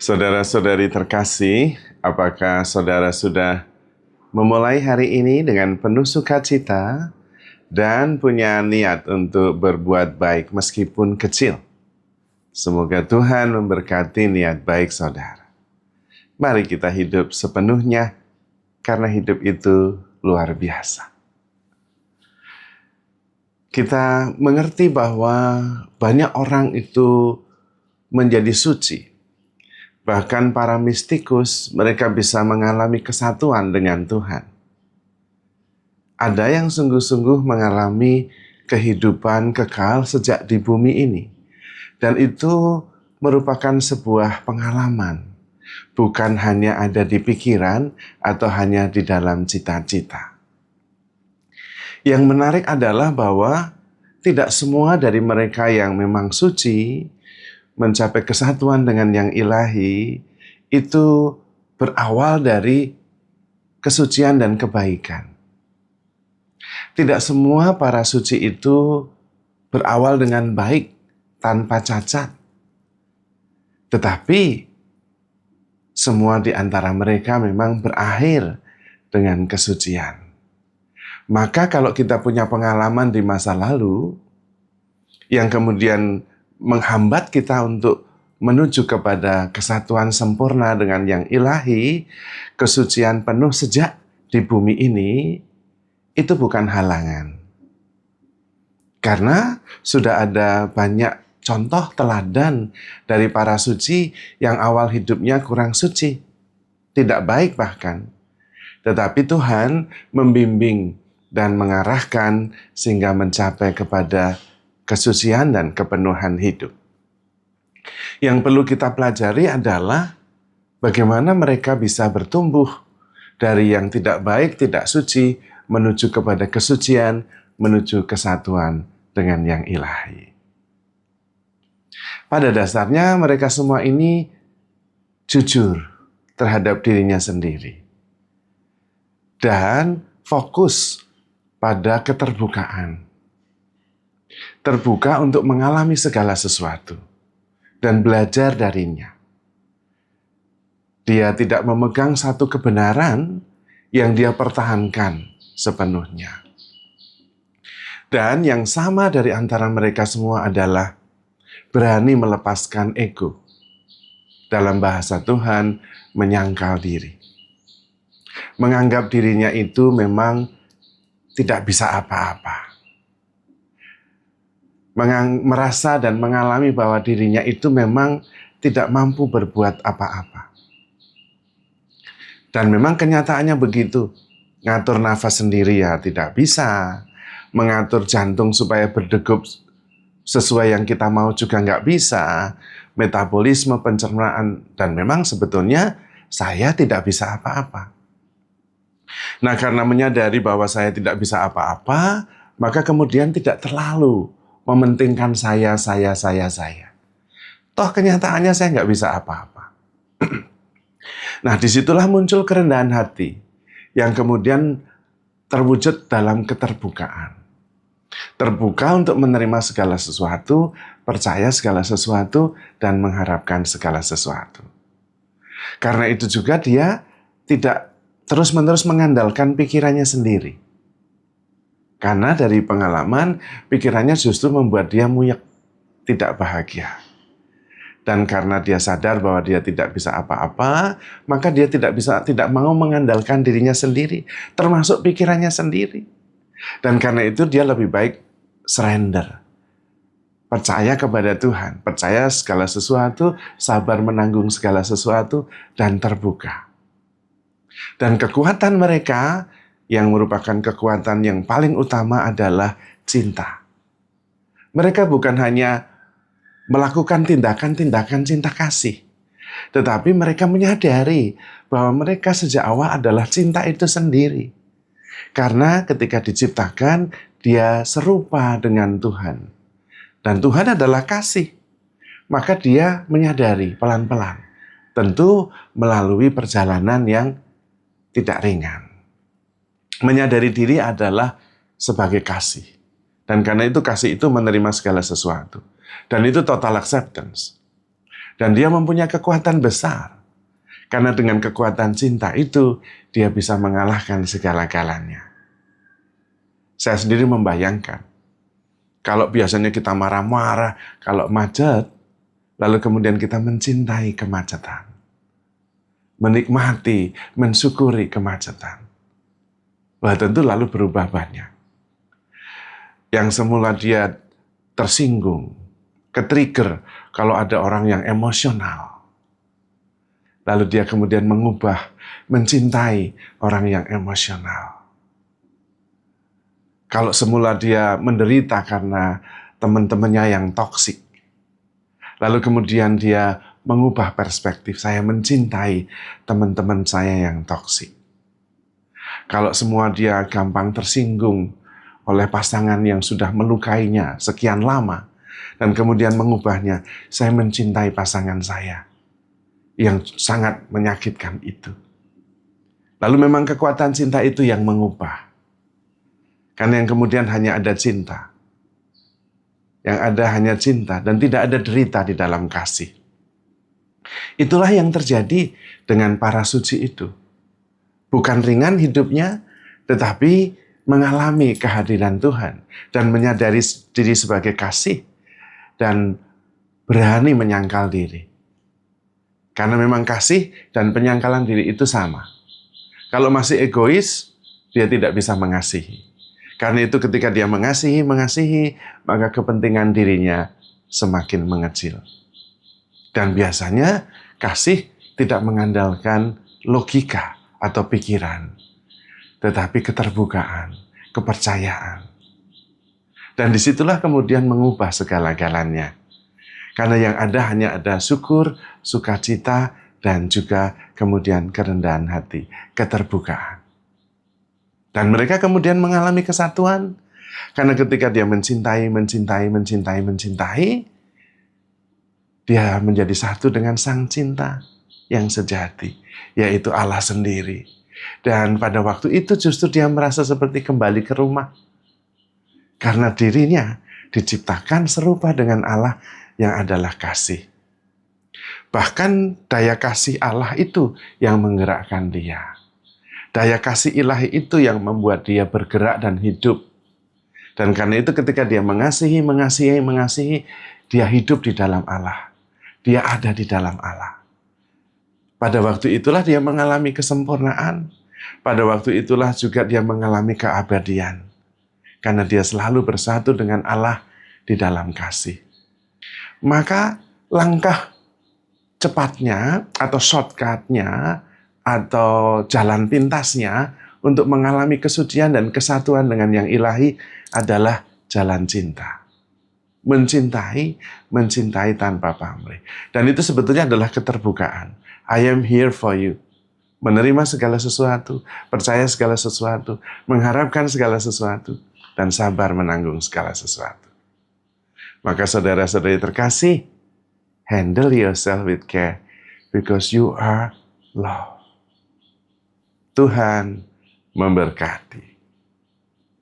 Saudara-saudari terkasih, apakah saudara sudah memulai hari ini dengan penuh sukacita dan punya niat untuk berbuat baik meskipun kecil? Semoga Tuhan memberkati niat baik saudara. Mari kita hidup sepenuhnya, karena hidup itu luar biasa. Kita mengerti bahwa banyak orang itu menjadi suci. Bahkan para mistikus, mereka bisa mengalami kesatuan dengan Tuhan. Ada yang sungguh-sungguh mengalami kehidupan kekal sejak di bumi ini. Dan itu merupakan sebuah pengalaman. Bukan hanya ada di pikiran atau hanya di dalam cita-cita. Yang menarik adalah bahwa tidak semua dari mereka yang memang suci, mencapai kesatuan dengan yang ilahi, itu berawal dari kesucian dan kebaikan. Tidak semua para suci itu berawal dengan baik, tanpa cacat. Tetapi, semua di antara mereka memang berakhir dengan kesucian. Maka kalau kita punya pengalaman di masa lalu, yang kemudian menghambat kita untuk menuju kepada kesatuan sempurna dengan yang ilahi, kesucian penuh sejak di bumi ini, itu bukan halangan. Karena sudah ada banyak contoh teladan dari para suci yang awal hidupnya kurang suci, tidak baik bahkan. Tetapi Tuhan membimbing dan mengarahkan sehingga mencapai kepada kesucian dan kepenuhan hidup. Yang perlu kita pelajari adalah bagaimana mereka bisa bertumbuh dari yang tidak baik, tidak suci, menuju kepada kesucian, menuju kesatuan dengan yang ilahi. Pada dasarnya mereka semua ini jujur terhadap dirinya sendiri. Dan fokus pada keterbukaan. Terbuka untuk mengalami segala sesuatu dan belajar darinya. Dia tidak memegang satu kebenaran yang dia pertahankan sepenuhnya. Dan yang sama dari antara mereka semua adalah berani melepaskan ego. Dalam bahasa Tuhan, menyangkal diri. Menganggap dirinya itu memang tidak bisa apa-apa. Merasa dan mengalami bahwa dirinya itu memang tidak mampu berbuat apa-apa. Dan memang kenyataannya begitu. Ngatur nafas sendiri ya tidak bisa. Mengatur jantung supaya berdegup sesuai yang kita mau juga nggak bisa. Metabolisme, pencernaan, dan memang sebetulnya saya tidak bisa apa-apa. Nah, karena menyadari bahwa saya tidak bisa apa-apa, maka kemudian tidak terlalu mementingkan saya. Toh kenyataannya saya nggak bisa apa-apa. Nah, disitulah muncul kerendahan hati yang kemudian terwujud dalam keterbukaan. Terbuka untuk menerima segala sesuatu, percaya segala sesuatu, dan mengharapkan segala sesuatu. Karena itu juga dia tidak terus-menerus mengandalkan pikirannya sendiri. Karena dari pengalaman, pikirannya justru membuat dia muyek, tidak bahagia. Dan karena dia sadar bahwa dia tidak bisa apa-apa, maka dia tidak mau mengandalkan dirinya sendiri, termasuk pikirannya sendiri. Dan karena itu dia lebih baik surrender. Percaya kepada Tuhan, percaya segala sesuatu, sabar menanggung segala sesuatu, dan terbuka. Dan kekuatan mereka yang merupakan kekuatan yang paling utama adalah cinta. Mereka bukan hanya melakukan tindakan-tindakan cinta kasih, tetapi mereka menyadari bahwa mereka sejak awal adalah cinta itu sendiri. Karena ketika diciptakan, dia serupa dengan Tuhan. Dan Tuhan adalah kasih. Maka dia menyadari pelan-pelan. Tentu melalui perjalanan yang tidak ringan. Menyadari diri adalah sebagai kasih. Dan karena itu kasih itu menerima segala sesuatu. Dan itu total acceptance. Dan dia mempunyai kekuatan besar. Karena dengan kekuatan cinta itu, dia bisa mengalahkan segala-galanya. Saya sendiri membayangkan, kalau biasanya kita marah-marah, kalau macet, lalu kemudian kita mencintai kemacetan. Menikmati, mensyukuri kemacetan. Wah, tentu lalu berubah banyak. Yang semula dia tersinggung, ke-trigger kalau ada orang yang emosional. Lalu dia kemudian mengubah, mencintai orang yang emosional. Kalau semula dia menderita karena teman-temannya yang toksik. Lalu kemudian dia mengubah perspektif, saya mencintai teman-teman saya yang toksik. Kalau semua dia gampang tersinggung oleh pasangan yang sudah melukainya sekian lama, dan kemudian mengubahnya, saya mencintai pasangan saya yang sangat menyakitkan itu. Lalu memang kekuatan cinta itu yang mengubah. Karena yang kemudian hanya ada cinta. Yang ada hanya cinta dan tidak ada derita di dalam kasih. Itulah yang terjadi dengan para suci itu. Bukan ringan hidupnya, tetapi mengalami kehadiran Tuhan dan menyadari diri sebagai kasih dan berani menyangkal diri. Karena memang kasih dan penyangkalan diri itu sama. Kalau masih egois, dia tidak bisa mengasihi. Karena itu ketika dia mengasihi, maka kepentingan dirinya semakin mengecil. Dan biasanya kasih tidak mengandalkan logika atau pikiran, tetapi keterbukaan, kepercayaan. Dan disitulah kemudian mengubah segala-galanya. Karena yang ada hanya ada syukur, sukacita, dan juga kemudian kerendahan hati, keterbukaan. Dan mereka kemudian mengalami kesatuan. Karena ketika dia mencintai, dia menjadi satu dengan Sang Cinta yang sejati, yaitu Allah sendiri. Dan pada waktu itu justru dia merasa seperti kembali ke rumah. Karena dirinya diciptakan serupa dengan Allah yang adalah kasih. Bahkan daya kasih Allah itu yang menggerakkan dia. Daya kasih ilahi itu yang membuat dia bergerak dan hidup. Dan karena itu ketika dia mengasihi, dia hidup di dalam Allah. Dia ada di dalam Allah. Pada waktu itulah dia mengalami kesempurnaan. Pada waktu itulah juga dia mengalami keabadian. Karena dia selalu bersatu dengan Allah di dalam kasih. Maka langkah cepatnya atau shortcut-nya atau jalan pintasnya untuk mengalami kesucian dan kesatuan dengan yang ilahi adalah jalan cinta. Mencintai tanpa pamrih. Dan itu sebetulnya adalah keterbukaan. I am here for you. Menerima segala sesuatu, percaya segala sesuatu, mengharapkan segala sesuatu, dan sabar menanggung segala sesuatu. Maka saudara-saudari terkasih, handle yourself with care because you are loved. Tuhan memberkati.